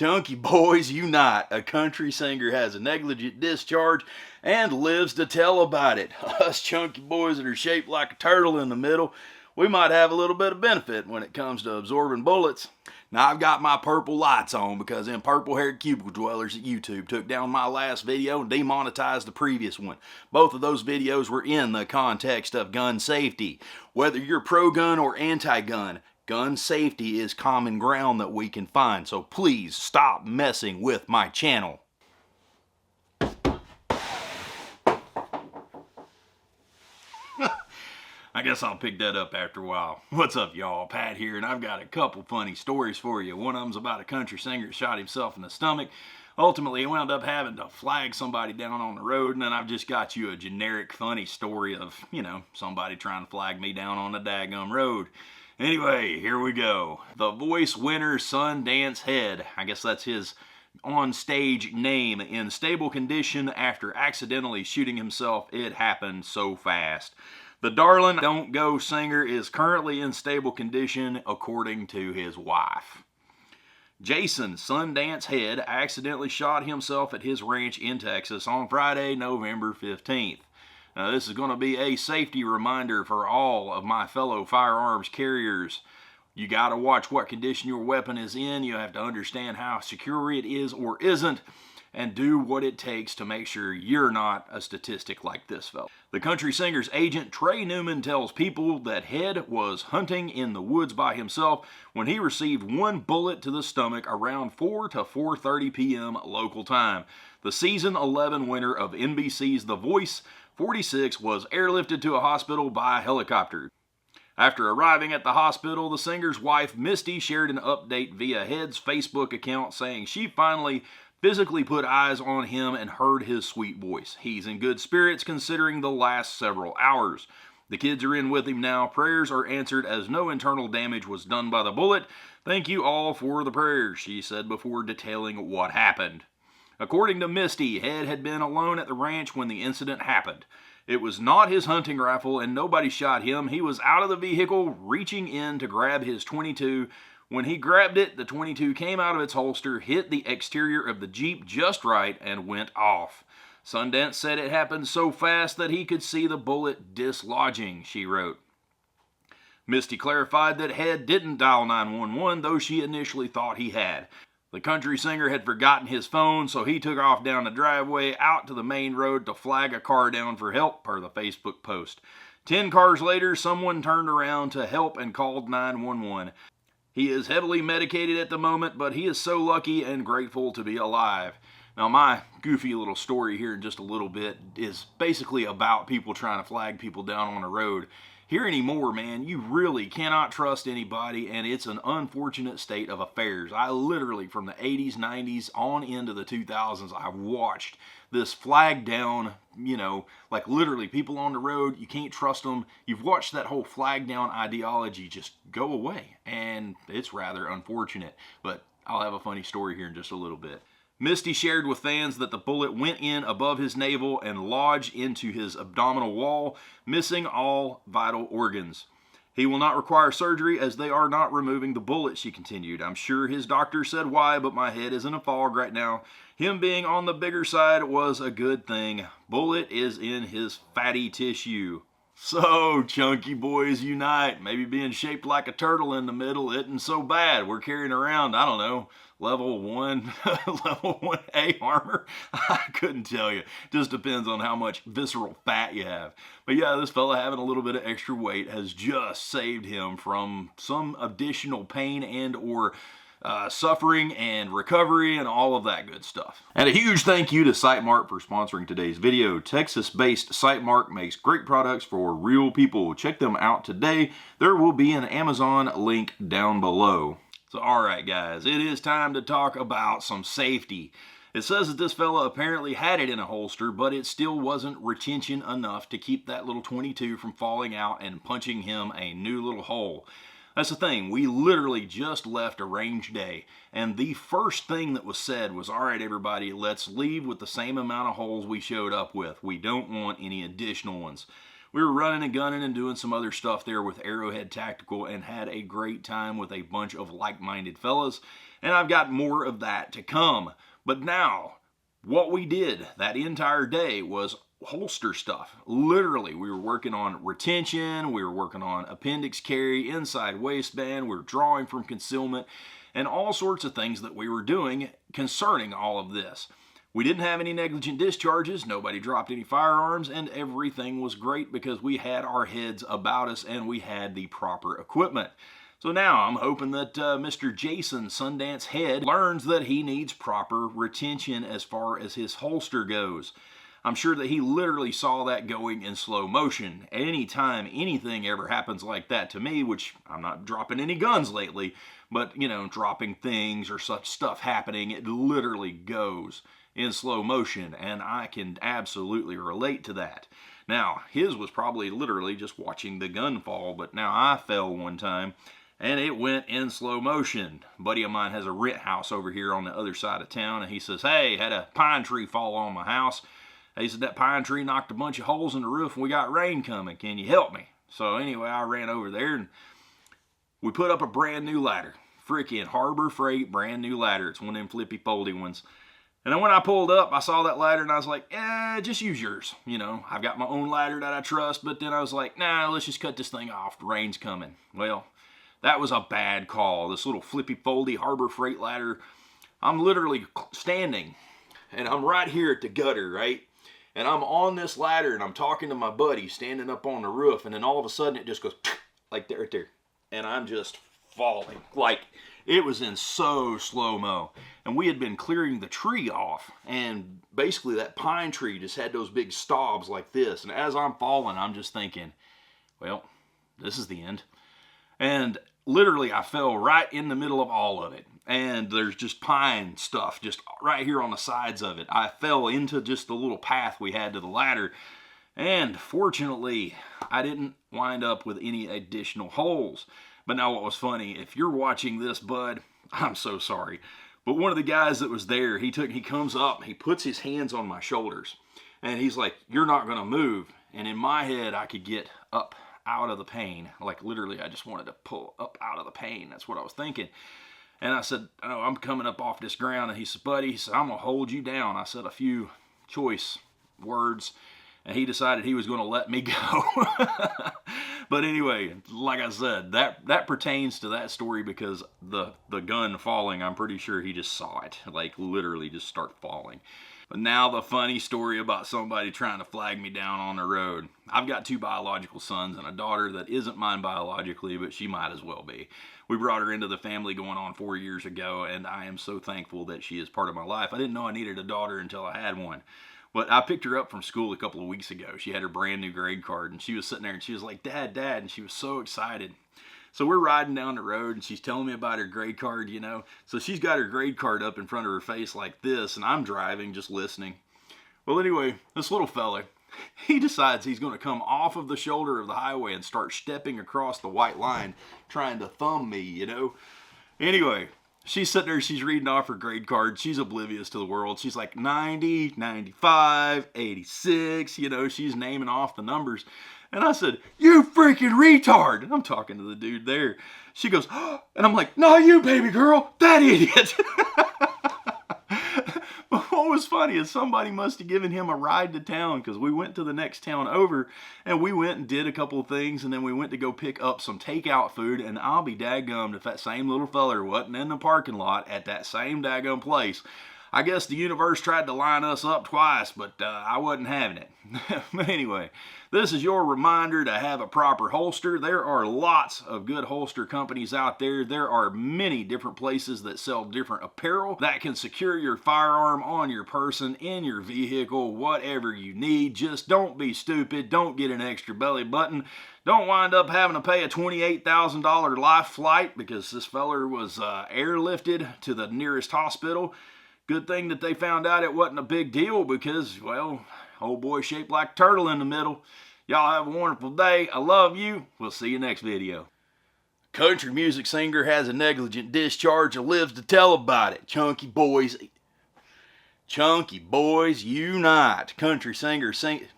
Chunky boys unite. A country singer has a negligent discharge and lives to tell about it. Us chunky boys that are shaped like a turtle in the middle, we might have a little bit of benefit when it comes to absorbing bullets. Now I've got my purple lights on because them purple-haired cubicle dwellers at YouTube took down my last video and demonetized the previous one. Both of those videos were in the context of gun safety. Whether you're pro-gun or anti-gun, gun safety is common ground that we can find, so please stop messing with my channel. I guess I'll pick that up after a while. What's up, y'all? Pat here, and I've got a couple funny stories for you. One of them's about a country singer that shot himself in the stomach. Ultimately, he wound up having to flag somebody down on the road, and then I've just got you a generic funny story of, somebody trying to flag me down on the daggum road. Anyway, here we go. The Voice winner Sundance Head, I guess that's his on-stage name, in stable condition after accidentally shooting himself. It happened so fast. The Darlin' Don't Go singer is currently in stable condition, according to his wife. Jason Sundance Head accidentally shot himself at his ranch in Texas on Friday, November 15th. Now, this is going to be a safety reminder for all of my fellow firearms carriers. You got to watch what condition your weapon is in. You have to understand how secure it is or isn't, and do what it takes to make sure you're not a statistic like this fella. The country singer's agent, Trey Newman, tells People that Head was hunting in the woods by himself when he received one bullet to the stomach around 4 to 4:30 p.m. local time. The season 11 winner of NBC's The Voice, 46, was airlifted to a hospital by helicopter. After arriving at the hospital, the singer's wife, Misty, shared an update via Head's Facebook account saying she finally physically put eyes on him and heard his sweet voice. He's in good spirits considering the last several hours. The kids are in with him now. Prayers are answered as no internal damage was done by the bullet. Thank you all for the prayers, she said before detailing what happened. According to Misty, Head had been alone at the ranch when the incident happened. It was not his hunting rifle and nobody shot him. He was out of the vehicle reaching in to grab his .22. When he grabbed it, the .22 came out of its holster, hit the exterior of the Jeep just right, and went off. Sundance said it happened so fast that he could see the bullet dislodging, she wrote. Misty clarified that Head didn't dial 911, though she initially thought he had. The country singer had forgotten his phone, so he took off down the driveway out to the main road to flag a car down for help, per the Facebook post. 10 cars later, someone turned around to help and called 911. He is heavily medicated at the moment, but he is so lucky and grateful to be alive. Now, my goofy little story here in just a little bit is basically about people trying to flag people down on the road. Here anymore, man, you really cannot trust anybody, and it's an unfortunate state of affairs. I literally, from the 80s, 90s, on into the 2000s, I've watched this flag down, like literally people on the road, you can't trust them. You've watched that whole flag down ideology just go away, and it's rather unfortunate. But I'll have a funny story here in just a little bit. Misty shared with fans that the bullet went in above his navel and lodged into his abdominal wall, missing all vital organs. He will not require surgery as they are not removing the bullet, she continued. I'm sure his doctor said why, but my head is in a fog right now. Him being on the bigger side was a good thing. Bullet is in his fatty tissue. So, chunky boys unite. Maybe being shaped like a turtle in the middle isn't so bad. We're carrying around, I don't know, level 1, level 1A armor. I couldn't tell you. Just depends on how much visceral fat you have. But yeah, this fella having a little bit of extra weight has just saved him from some additional pain and or suffering and recovery and all of that good stuff. And a huge thank you to SiteMark for sponsoring today's video. Texas-based SiteMark makes great products for real people. Check them out today. There will be an Amazon link down below. So alright guys, it is time to talk about some safety. It says that this fella apparently had it in a holster, but it still wasn't retention enough to keep that little .22 from falling out and punching him a new little hole. That's the thing, we literally just left a range day, and the first thing that was said was, alright everybody, let's leave with the same amount of holes we showed up with. We don't want any additional ones. We were running and gunning and doing some other stuff there with Arrowhead Tactical and had a great time with a bunch of like-minded fellas. And I've got more of that to come. But now, what we did that entire day was holster stuff. Literally, we were working on retention, we were working on appendix carry, inside waistband, we were drawing from concealment, and all sorts of things that we were doing concerning all of this. We didn't have any negligent discharges, nobody dropped any firearms, and everything was great because we had our heads about us and we had the proper equipment. So now I'm hoping that Mr. Jason Sundance Head learns that he needs proper retention as far as his holster goes. I'm sure that he literally saw that going in slow motion. Anytime anything ever happens like that to me, which I'm not dropping any guns lately, but, you know, dropping things or such stuff happening, it literally goes in slow motion, and I can absolutely relate to that. Now, his was probably literally just watching the gun fall, but now I fell one time, and it went in slow motion. A buddy of mine has a rent house over here on the other side of town, and he says, hey, had a pine tree fall on my house. He said, that pine tree knocked a bunch of holes in the roof and we got rain coming. Can you help me? So anyway, I ran over there and we put up a brand new ladder. Freaking Harbor Freight brand new ladder. It's one of them flippy foldy ones. And then when I pulled up, I saw that ladder and I was like, just use yours. You know, I've got my own ladder that I trust. But then I was like, nah, let's just cut this thing off. The rain's coming. Well, that was a bad call. This little flippy foldy Harbor Freight ladder. I'm literally standing and I'm right here at the gutter, right? And I'm on this ladder and I'm talking to my buddy standing up on the roof, and then all of a sudden it just goes like that right there. And I'm just falling. Like, it was in so slow-mo. And we had been clearing the tree off, and basically that pine tree just had those big stobs like this. And as I'm falling, I'm just thinking, well, this is the end. And literally I fell right in the middle of all of it. And there's just pine stuff just right here on the sides of it. I fell into just the little path we had to the ladder. And fortunately, I didn't wind up with any additional holes. But now what was funny, if you're watching this, bud, I'm so sorry. But one of the guys that was there, he comes up, he puts his hands on my shoulders. And he's like, you're not going to move. And in my head, I could get up out of the pain. Like literally, I just wanted to pull up out of the pain. That's what I was thinking. And I said, oh, I'm coming up off this ground. And he said, buddy, he said, I'm going to hold you down. I said a few choice words, and he decided he was going to let me go. But anyway, like I said, that pertains to that story because the gun falling, I'm pretty sure he just saw it, like literally just start falling. But now the funny story about somebody trying to flag me down on the road. I've got 2 biological sons and a daughter that isn't mine biologically, but she might as well be. We brought her into the family going on 4 years ago, and I am so thankful that she is part of my life. I didn't know I needed a daughter until I had one. But I picked her up from school a couple of weeks ago. She had her brand new grade card, and she was sitting there, and she was like, Dad, Dad, and she was so excited. So we're riding down the road, and she's telling me about her grade card, you know. So she's got her grade card up in front of her face like this, and I'm driving, just listening. Well, anyway, this little fella, he decides he's going to come off of the shoulder of the highway and start stepping across the white line, trying to thumb me, you know. Anyway, she's sitting there, she's reading off her grade card. She's oblivious to the world. She's like 90, 95, 86, you know, she's naming off the numbers. And I said, you freaking retard. And I'm talking to the dude there. She goes, oh, and I'm like, no, you baby girl, that idiot. But what was funny is somebody must have given him a ride to town, because we went to the next town over and we went and did a couple of things, and then we went to go pick up some takeout food, and I'll be daggummed if that same little feller wasn't in the parking lot at that same daggum place. I guess the universe tried to line us up twice, but I wasn't having it. But anyway, this is your reminder to have a proper holster. There are lots of good holster companies out there. There are many different places that sell different apparel that can secure your firearm on your person, in your vehicle, whatever you need. Just don't be stupid. Don't get an extra belly button. Don't wind up having to pay a $28,000 life flight because this feller was airlifted to the nearest hospital. Good thing that they found out it wasn't a big deal because, well, old boy shaped like a turtle in the middle. Y'all have a wonderful day. I love you. We'll see you next video. Country music singer has a negligent discharge and lives to tell about it. Chunky boys unite. Country singer sing...